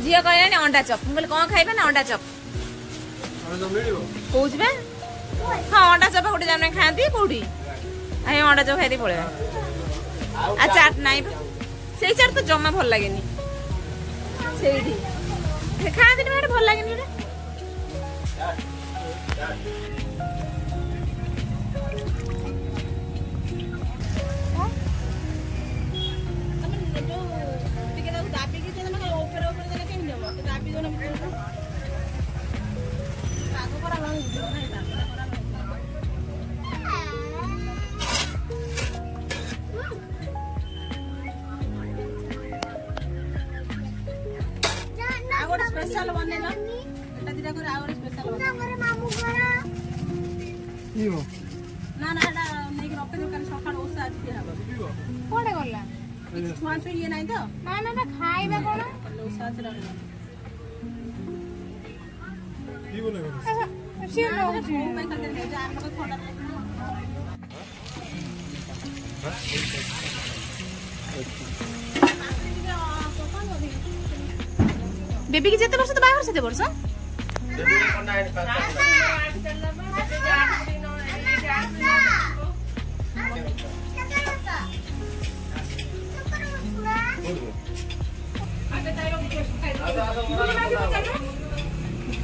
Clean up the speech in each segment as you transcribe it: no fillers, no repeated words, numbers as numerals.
झील कहलानी अंडा चप मुझे कौन खाइबे ना अंडा चप कौच बे हाँ अंडा चप गोटे जन खाती कौटी अंडा चप खाई पड़े आ चाट नाई से चाट तो जमा भल लगे खाती भल लगे स्पेशल बने ना एटा दिरा करे आवर स्पेशल बने करे मामू करा नीओ ना ना एटा नै कि रखे दुकान सकाळ ओसा आज दिया हबो कोडे गल्ला छुआ छुई ये नै तो ना ना ना खाइबा कोन ओसा आज रहला की बोले सी नो जी मैं कर दे जा हमको थोड़ा बेबी की जेते वर्ष तो बाहर से वर्ष बेबी कोना है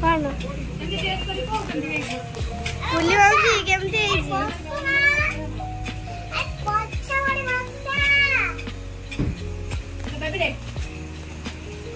5 बेबी देख